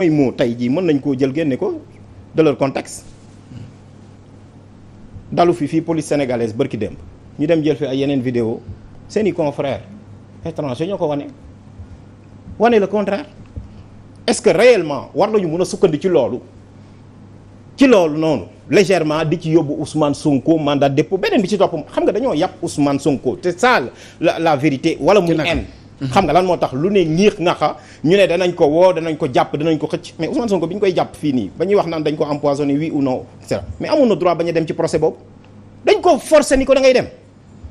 mooy moo tey jii mën nañ koo jël génne ko de leur contexte dalu fii police sénégalaise bërki démb ñu dem jël fi ay yeneen vidéo seeni confrères étrangers ñoo ko wane le contraire. Est-ce que réellement war nañu mën a sukkandi ci loolu noonu légèrement di ci yóbbu Ousmane Sonko mandat dépôt beneen bi ci topp xam nga dañoo yàpp Ousmane Sonko c'est ça la vérité wala muy en xam nga lan moo tax lu ne ñiix ngaxa ñu ne danañ ko woo danañ ko jàpp danañ ko xëcc mais Ousmane Sonko bi ñu koy jàpp fii nii ba ñuy wax naan dañ ko empoisonné oui ou non et cetera mais amoon na droit bañ a dem ci procès boobu dañ ko forcer ni ko da ngay dem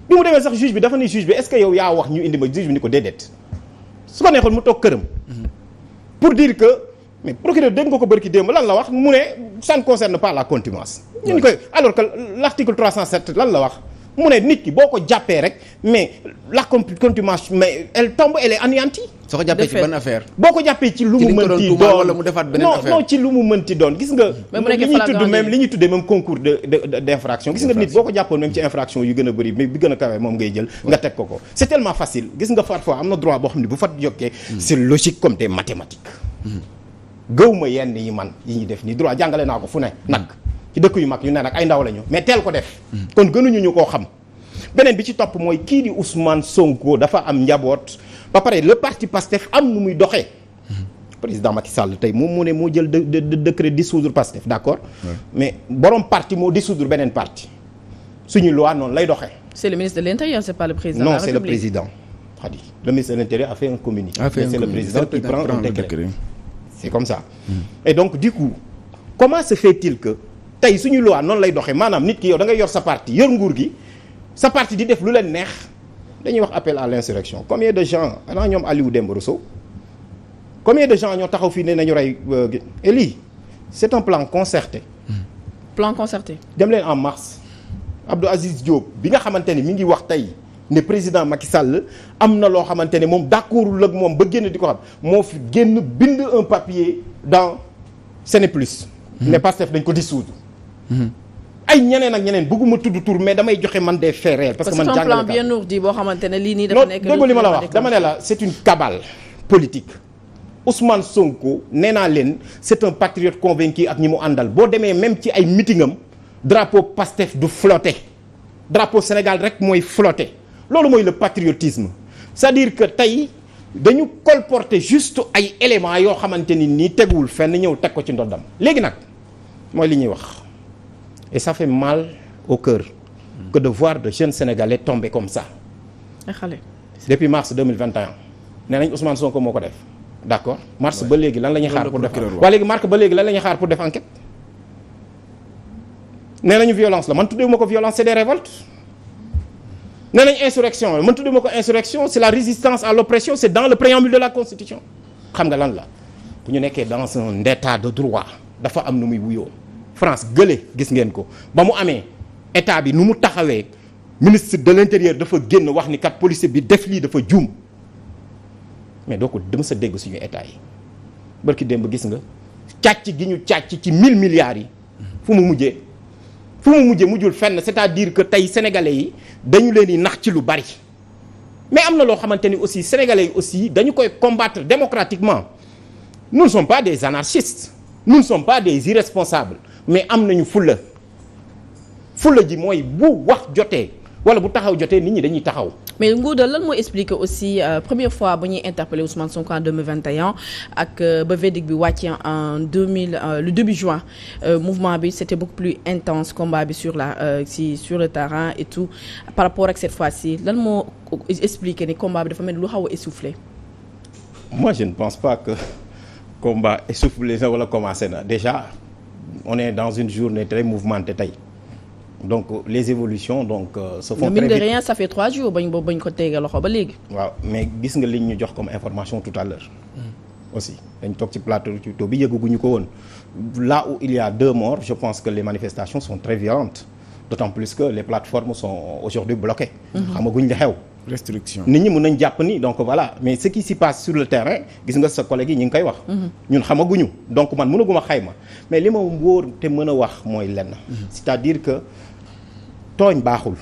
bi mu demee sax juge bi dafa ni juge bi est-ce que yow yaa wax ñu indi ma juge bi ni ko déedéet su ko neexoon mu toog këram pour dire que mais procureur dégg nga ko bërki démb lan la wax mu ne ça ne concerne pas la contumace ñu koy alors que l'article 307 lan la wax mu ne nit ki boo ko jàppee rek mais la contumace mais elle tombe elle est anéantie. soo ko jàppee ci ban affaire. boo ko jàppee ci lu mu mënti doon wala mu defaat beneen affaire non ci lu mu mënti doon gis nga. li ñuy tuddee même concours d'infraction gis nga nit boo ko jàppoon même ci infraction yu gën a bëri mais bi gën a kawee moom ngay jël. nga teg ko c'est tellement facile gis nga parfois am na droit boo xam ne bu fat yokkee. c'est logique comme des mathématiques. gëw ma yenn yi man yi ñuy def nii droit jàngale naa ko fu ne nag. ci dëkk yu mag yu ne nag ay ndaw lañu mais teel ko def. kon gënuñu ñu koo xam. beneen bi ci topp mooy kii di Ousmane Sonko dafa am njaboot ba pare le parti Pastef am nu muy doxee. président Macky Sall tey moom moo ne moo jël décret dissoudre Pastef d'accord. mais borom parti moo dissoudre beneen parti suñu loi noonu lay doxee. c'est le ministre de l'Intérieur, c'est pas le président. Non, c'est le président. Le ministre de l'Intérieur a fait un communiqué. C'est le président qui prend un décret. C'est comme ça. Et donc du coup comment se fait-il que tey suñu loi noonu lay doxee maanaam nit ki yow da ngay yor sa parti yor nguur gi sa parti di def lu leen neex dañuy wax appel à l'insurrection combien de gens avant ñoom Aliou Demba Rousseau combien de gens ñoo taxaw fii ne nañu rey et lii c'est un plan concerté. Plan concerté. dem leen en mars Abdou Aziz Diop bi nga xamante ni mi ngi wax tey ne président Macky Sall am na loo xamante ne moom d'accordul ak moom ba génn di ko xam moo fi génn bind un papier dans Sénéplus. ne Pastef dañ ko dissoudre. ay ñeneen ak ñeneen bëgguma tudd tur mais damay joxe man des faits réels. parce que man jàngale c'est un plan bien ourdi boo xamante ne lii nii dafa nekk. non li ma la wax dama ne la c'est une cabale politique. Ousmane Sonko nee naa leen c'est un patriote convaincu ak ñi mu àndal boo demee même ci ay meetingam drapeau Pastef du flotter drapeau Sénégal rek mooy flotter loolu mooy le patriotisme c'est-à-dire que tey dañu colporter juste ay éléments yoo xamante ni nii teguwul fenn ñëw teg ko ci ndoddam léegi nag mooy li ñuy wax et ça fait mal au cœur que de voir de jeunes Sénégalais tomber comme ça. Depuis mars 2021 nee nañ Ousmane Sonko moo ko def. d'accord mars ba léegi lan la ñuy xaar pour def waa léegi mars ba léegi lan la ñuy xaar pour def enquête nee nañu violence la man tuddee ma ko violence c'est des révoltes nee nañ insurrection la man tuddee ma ko insurrection c'est la résistance à l'oppression c'est dans le préambule de la constitution xam nga lan la bu ñu nekkee dans un état de droit dafa am nu muy wuyoo France gële gis ngeen ko ba mu amee état bi nu mu taxawee ministre de l'intérieur dafa génn wax ni kat policier bi def lii dafa juum mais doo ko dem sa dégg suñu état yi barki démb gis nga càcc gi ñu càcc ci 1000 milliards yi fu mu mujjee mujjul fenn c'est-à-dire que tey sénégalais yi dañu leen di nax ci lu bari mais am na loo xamante ni aussi sénégalais yi aussi dañu koy combattre démocratiquement nous ne sommes pas des anarchistes nous ne sommes pas des irresponsables mais am nañu fulla ji mooy bu wax jotee wala bu taxaw jotee nit ñi dañuy taxaw. mais Ngouda lan moo expliquer aussi première fois ba ñuy interpeller Ousmane Sonko en 2021 ak ba verdict bi wàcc en le début juin mouvement bi c'était beaucoup plus intense combat bi sur le terrain et tout par rapport ak cette fois-ci lan moo expliquer ni combat bi dafa mel ni lu xaw a essoufflé. moi je ne pense pas que combat essoufflé na wala commencé na déjà on est dans une journée très mouvementée tey. donc les évolutions donc se font très vite. mine de rien ça fait 3 jours bañ ko tegee loxo ba léegi. waaw mais gis nga liñ ñu jox comme information tout à l'heure aussi dañ toog ci plateau bi yëgaguñu ko woon là où il y a 2 morts je pense que les manifestations sont très violentes d'autant plus que les plateformes sont aujourd'hui bloquées. xamaguñ li xew. restriction nit ñi mën nañ jàpp ni donc voilà mais ce qui s'y passe sur le terrain gis nga sa collègue yi ñu ngi koy wax. ñun xamaguñu donc man mënaguma xayma mais li ma wóor te mën a wax mooy lenn. c'est-à-dire que tooñ baaxul.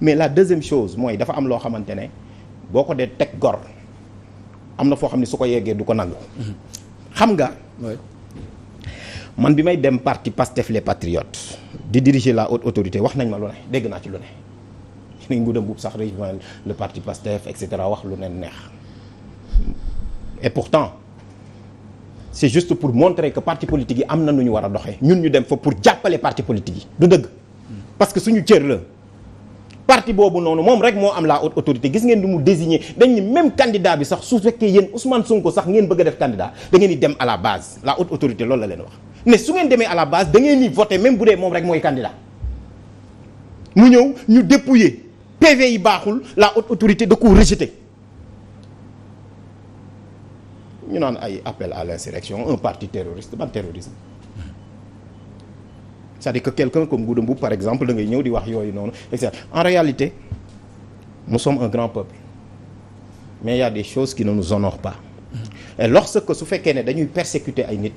mais la deuxième chose mooy dafa am loo xamante ne boo ko dee teg gor am na foo xam ne su ko yeggee du ko nangu. xam nga. man bi may dem parti Pastef les Patriotes di diriger la haute autorité wax nañ ma lu ne dégg naa ci lu ne nañ Ngouda Mboup sax rejoindre le parti Pastef et cetera wax lu ne neex et pourtant c'est juste pour montrer que parti politique yi am na nu ñu war a doxee ñun ñu dem fa pour jàppale parti politique yi du dëgg parce que suñu cër la parti boobu noonu moom rek moo am la haute autorité gis ngeen di mu désigner dañ ni même candidat bi sax su fekkee yéen Ousmane Sonko sax ngeen bëgg a def candidat da ngeen di dem à la base la haute autorité loolu la leen wax ne su ngeen demee à la base da ngeen di voter même bu dee moom rek mooy candidat mu ñëw ñu dépouiller PV yi baaxul la haute autorité da ko rejeter ñu naan ay appel à l'insurrection un parti terroriste ban terrorisme c'est-à-dire que quelqu'un comme Ngouda Mboup par exemple da ngay ñëw di wax yooyu noonu etc. En réalité nous sommes un grand peuple mais il y a des choses qui ne nous honorent pas et lorsque su fekkee ne dañuy persécuter ay nit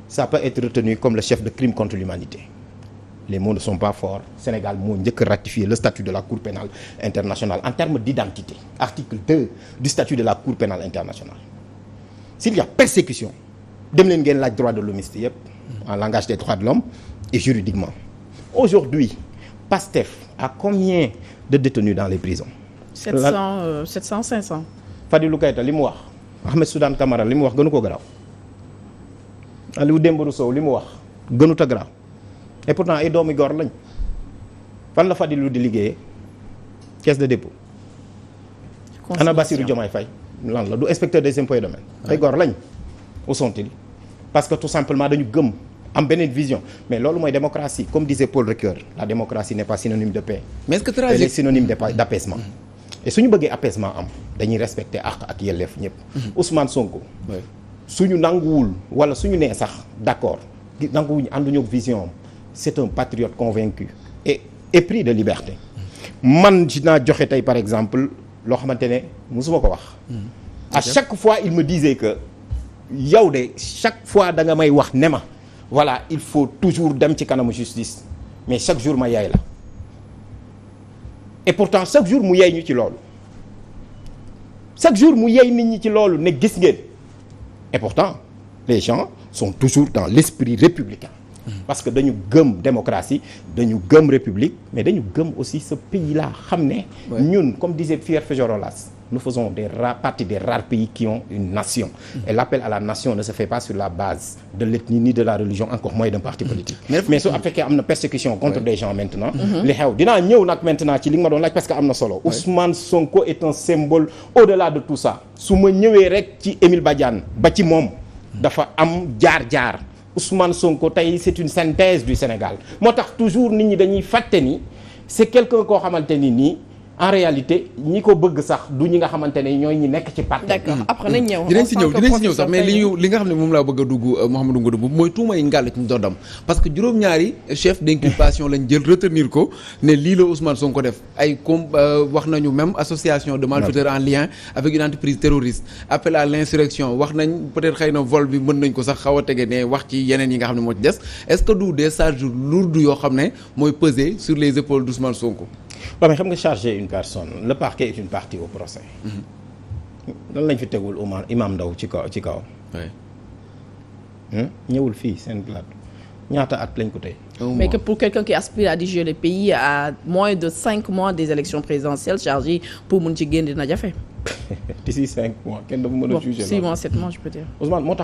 ça peut être retenu comme le chef de crime contre l'humanité les mots ne sont pas forts Sénégal moo njëkk ratifier le statut de la Cour pénale internationale en termes d'identité article 2 du statut de la Cour pénale internationale s'il y a persécution dem leen ngeen laaj droit de l'hommiste yëpp en langage des droits de l'homme et juridiquement aujourd'hui Pastef a combien de détenus dans les prisons 700 500 Fadilou Keïta li mu wax Ahmed Soudane Camara li mu wax gënu ko garaaw Aliou Dembourou Sow li mu wax gënut a garaaw et pourtant ay doomi góor lañ fan la Fadilou di liggéeyee caisse de dépôt ana Bassirou Diomaye Faye lan la du inspecteur des impôts et domaines ay góor lañ où sont-ils parce que tout simplement dañu gëm am beneen vision mais loolu mooy démocratie comme disait Paul Ricoeur la démocratie n'est pas synonyme de paix mais est-ce que elle est synonyme d'apaisement et suñu bëggee apaisement am dañuy respecter ak yelleef ñëpp Ousmane Sonko suñu nanguwul wala suñu nee sax d'accord nanguwuñu ànduñu ak vision am c'est un patriote convaincu et épris de liberté man dinaa joxe tey par exemple loo xamante ne musuma ko wax à chaque fois il me disait que yow de chaque fois da nga may wax ne ma voilà il faut toujours dem ci kanamu justice mais chaque jour ma yaay la et pourtant chaque jour mu yey ñu ci loolu chaque jour mu yey nit ñi ci loolu ne gis ngeen et pourtant les gens sont toujours dans l'esprit républicain parce que dañu gëm démocratie dañu gëm république mais dañu gëm aussi ce pays là xam ne ñun comme disait Pierre Fegorolas nous faisons partie des rares pays qui ont une nation et l'appel à la nation ne se fait pas sur la base de l'ethnie ni de la religion encore moins d'un parti politique mais su fekkee am na persécution contre des gens maintenant li xew dinaa ñëw nag maintenant ci li nga ma doon laaj parce que am na solo Ousmane Sonko est un symbole au-delà de tout ça su ma ñëwee rek ci Émile Badiane ba ci moom dafa am jaar-jaar Ousmane Sonko tey c'est une synthèse du Sénégal moo tax toujours nit ñi dañuy fàtte ni c'est quelqu'un koo xamante ni nii en réalité ñi ko bëgg sax du ñi nga xamante ne ñooy ñi nekk ci parti. d'accord après nañ ñëw. dinañ si ñëw sax mais li nga xam ne moom laa bëgg a dugg Mouhamadou Ngouda Mboup mooy tuuma yi ngàll ci ndoddam parce que juróom-ñaari chef d'inculpation lañ jël retenir ko ne lii la Ousmane Sonko def ay comme wax nañu même association de malfaiteurs en lien avec une entreprise terroriste appel à l'insurrection wax nañ peut-être xëy na vol bi mën nañ ko sax xaw a tege ne wax ci yeneen yi nga xam ne moo ci des est-ce que du des charges lourdes yoo xam ne mooy peser sur les épaules d'Ousmane Sonko. waaw mais xam nga charger une personne le parquet est une partie au procès. lan lañ fi tegul imam Ndaw ci kaw. ñëwul fii seen plateau ñaata at lañ ko tey. mais que pour quelqu'un qui aspire à diriger le pays à moins de 5 mois des élections présidentielles chargé pour mun ci génn dina jafe. d'ici 5 mois kenn dafa mën a juger. 6 mois 7 mois je peux dire. Ousmane moo tax